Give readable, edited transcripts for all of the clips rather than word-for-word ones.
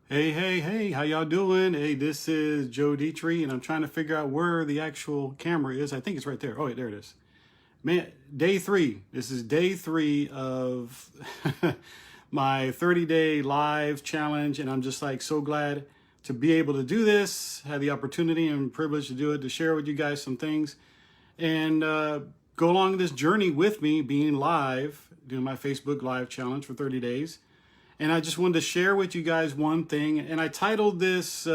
Hey, how y'all doing? Hey, this is Joe Detre, and I'm trying to figure out where the actual camera is. I think it's right there. Oh, wait, there it is. Man, day three. This is day three of my 30-day live challenge, and I'm just like so glad to be able to do this, have the opportunity and privilege to do it, to share with you guys some things, and go along this journey with me being live, doing my Facebook live challenge for 30 days. And I just wanted to share with you guys one thing. And I titled this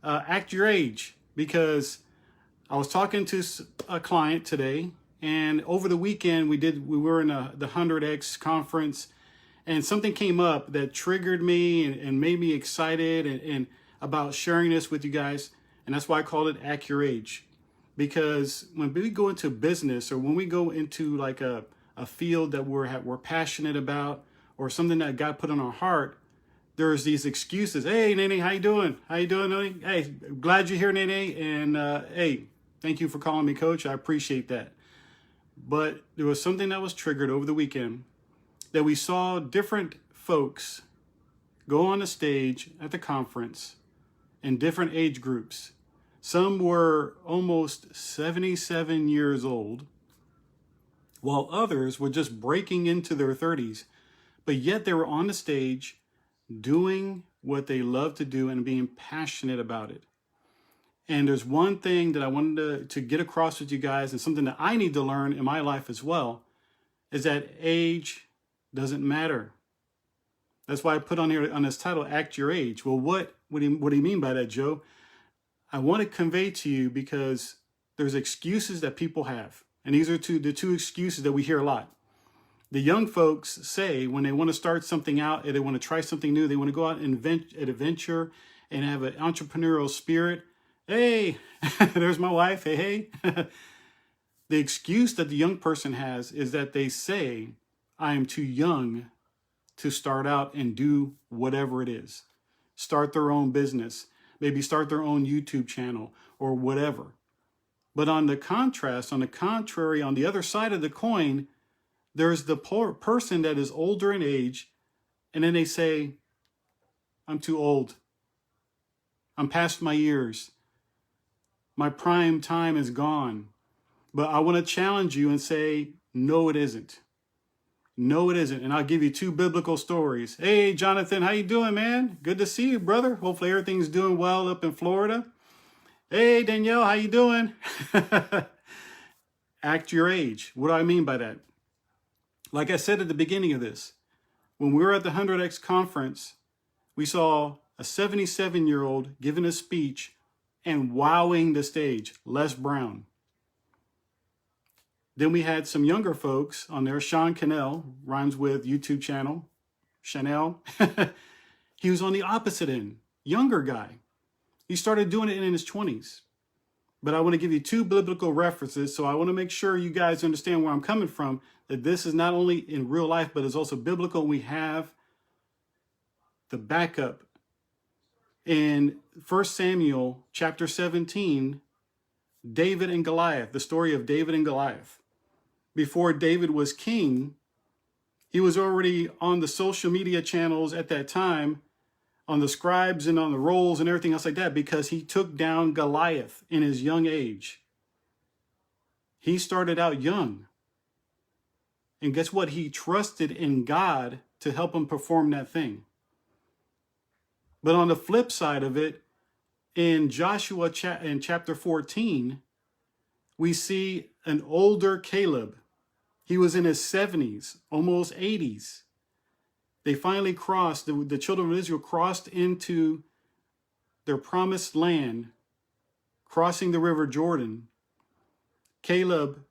Act Your Age, because I was talking to a client today. And over the weekend, we were in the 100X conference. And something came up that triggered me and made me excited and about sharing this with you guys. And that's why I called it Act Your Age. Because when we go into business, or when we go into like a field that we're passionate about, or something that God put on our heart, there's these excuses. Hey, Nene, how you doing? How you doing, Nene? Hey, glad you're here, Nene. And hey, thank you for calling me coach. I appreciate that. But there was something that was triggered over the weekend, that we saw different folks go on the stage at the conference in different age groups. Some were almost 77 years old, while others were just breaking into their 30s. But yet they were on the stage doing what they love to do and being passionate about it. And there's one thing that I wanted to get across with you guys, and something that I need to learn in my life as well, is that age doesn't matter. That's why I put on here on this title, Act Your Age. Well, what do you mean by that, Joe? I want to convey to you, because there's excuses that people have. And these are the two excuses that we hear a lot. The young folks say when they want to start something out, and they want to try something new, they want to go out and invent an adventure and have an entrepreneurial spirit. Hey, there's my wife. Hey. The excuse that the young person has is that they say, I am too young to start out and do whatever it is. Start their own business, maybe start their own YouTube channel or whatever. But on the contrary, on the other side of the coin, there's the person that is older in age, and then they say, I'm too old. I'm past my years. My prime time is gone. But I want to challenge you and say, no, it isn't. No, it isn't. And I'll give you two biblical stories. Hey, Jonathan, how you doing, man? Good to see you, brother. Hopefully everything's doing well up in Florida. Hey, Danielle, how you doing? Act your age. What do I mean by that? Like I said at the beginning of this, when we were at the 100X conference, we saw a 77-year-old giving a speech and wowing the stage, Les Brown. Then we had some younger folks on there. Sean Cannell, rhymes with YouTube channel, Chanel. He was on the opposite end, younger guy. He started doing it in his 20s. But I want to give you two biblical references, so I want to make sure you guys understand where I'm coming from, that this is not only in real life, but it's also biblical. We have the backup. In 1 Samuel chapter 17, David and Goliath, the story of David and Goliath. Before David was king, he was already on the social media channels at that time, on the scribes and on the rolls and everything else like that, because he took down Goliath in his young age. He started out young. And guess what? He trusted in God to help him perform that thing. But on the flip side of it, in Joshua in chapter 14, we see an older Caleb. He was in his 70s, almost 80s. They finally crossed, the children of Israel crossed into their promised land, crossing the river Jordan. Caleb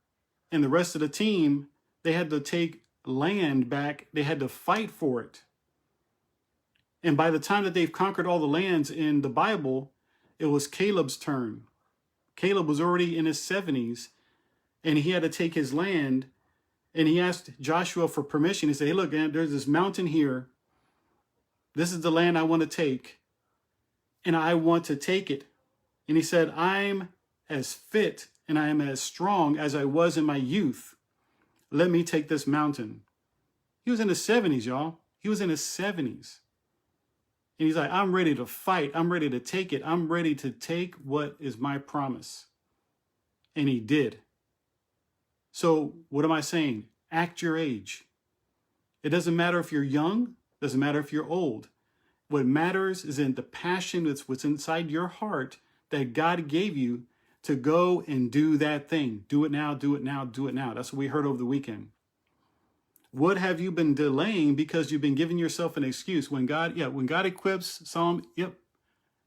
and the rest of the team, they had to take land back. They had to fight for it. And by the time that they've conquered all the lands in the Bible, it was Caleb's turn. Caleb was already in his 70s, and he had to take his land. And he asked Joshua for permission. He said, hey, look, man, there's this mountain here. This is the land I want to take. And I want to take it. And he said, I'm as fit and I am as strong as I was in my youth. Let me take this mountain. He was in his 70s, y'all. He was in his 70s. And he's like, I'm ready to fight. I'm ready to take it. I'm ready to take what is my promise. And he did. So what am I saying? Act your age. It doesn't matter if you're young. It doesn't matter if you're old. What matters is in the passion that's what's inside your heart that God gave you to go and do that thing. Do it now, do it now, do it now. That's what we heard over the weekend. What have you been delaying because you've been giving yourself an excuse? When God equips Psalm, yep,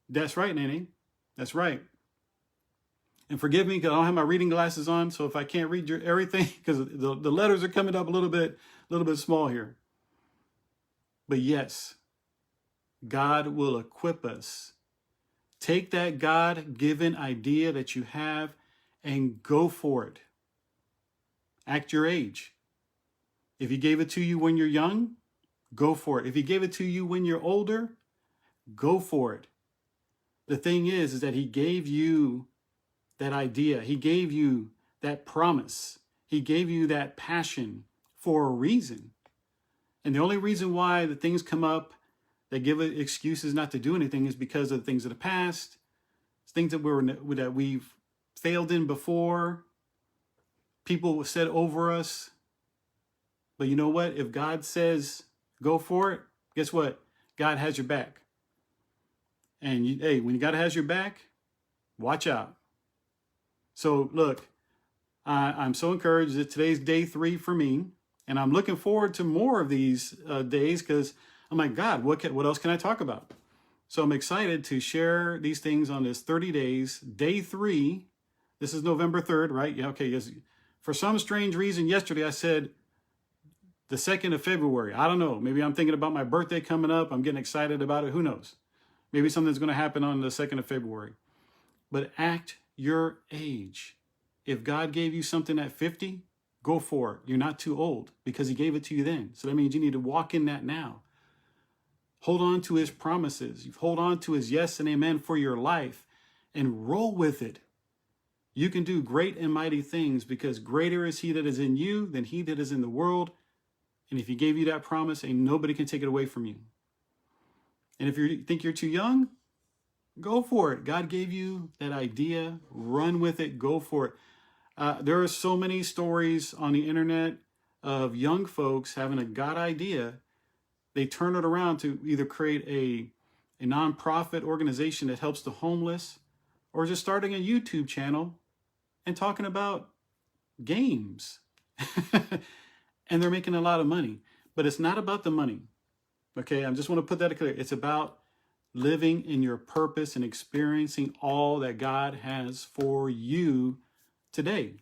that's right, Nanny. That's right. And forgive me because I don't have my reading glasses on, so if I can't read everything, because the letters are coming up a little bit small here. But yes, God will equip us. Take that God-given idea that you have and go for it. Act your age. If he gave it to you when you're young, go for it. If he gave it to you when you're older, go for it. The thing is that he gave you that idea. He gave you that promise. He gave you that passion for a reason. And the only reason why the things come up that give excuses not to do anything is because of the things of the past, things that we've failed in before, people said over us. But you know what? If God says go for it, guess what? God has your back. And when God has your back, watch out. So look, I'm so encouraged that today's day 3 for me, and I'm looking forward to more of these days because I'm like, God, what else can I talk about? So I'm excited to share these things on this 30 days, day 3. This is November 3rd, right? Yeah, okay. Yes. For some strange reason, yesterday I said the 2nd of February. I don't know. Maybe I'm thinking about my birthday coming up. I'm getting excited about it. Who knows? Maybe something's going to happen on the 2nd of February. But act your age. If God gave you something at 50, go for it. You're not too old because he gave it to you then. So that means you need to walk in that now. Hold on to his promises. Hold on to his yes and amen for your life and roll with it. You can do great and mighty things because greater is he that is in you than he that is in the world. And if he gave you that promise, ain't nobody can take it away from you. And if you think you're too young, go for it. God gave you that idea. Run with it. Go for it. There are so many stories on the internet of young folks having a God idea. They turn it around to either create a nonprofit organization that helps the homeless or just starting a YouTube channel and talking about games. And they're making a lot of money. But it's not about the money. Okay, I just want to put that clear. It's about living in your purpose and experiencing all that God has for you today.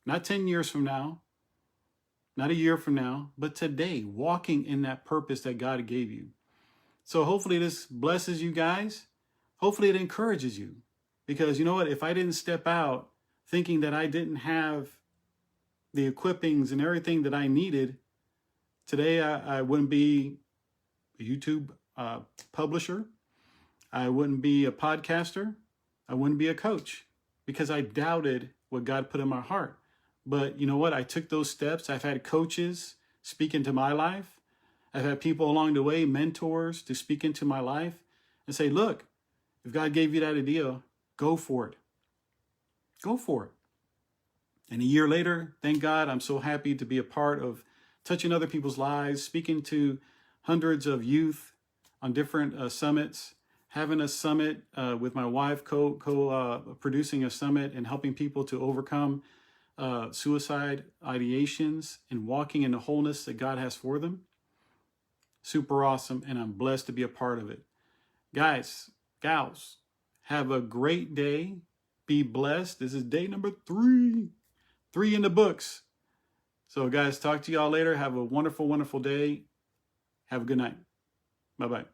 Not 10 years from now, not a year from now, but today, walking in that purpose that God gave you. So hopefully this blesses you guys. Hopefully it encourages you. Because you know what? If I didn't step out thinking that I didn't have the equippings and everything that I needed, today I wouldn't be a YouTube publisher. I wouldn't be a podcaster. I wouldn't be a coach because I doubted what God put in my heart. But you know what? I took those steps. I've had coaches speak into my life. I've had people along the way, mentors, to speak into my life and say, look, if God gave you that idea, go for it. Go for it. And a year later, thank God, I'm so happy to be a part of touching other people's lives, speaking to hundreds of youth on different summits, having a summit with my wife, producing a summit and helping people to overcome suicide ideations and walking in the wholeness that God has for them. Super awesome. And I'm blessed to be a part of it. Guys, gals, have a great day. Be blessed. This is day number 3. 3 in the books. So guys, talk to y'all later. Have a wonderful, wonderful day. Have a good night. Bye-bye.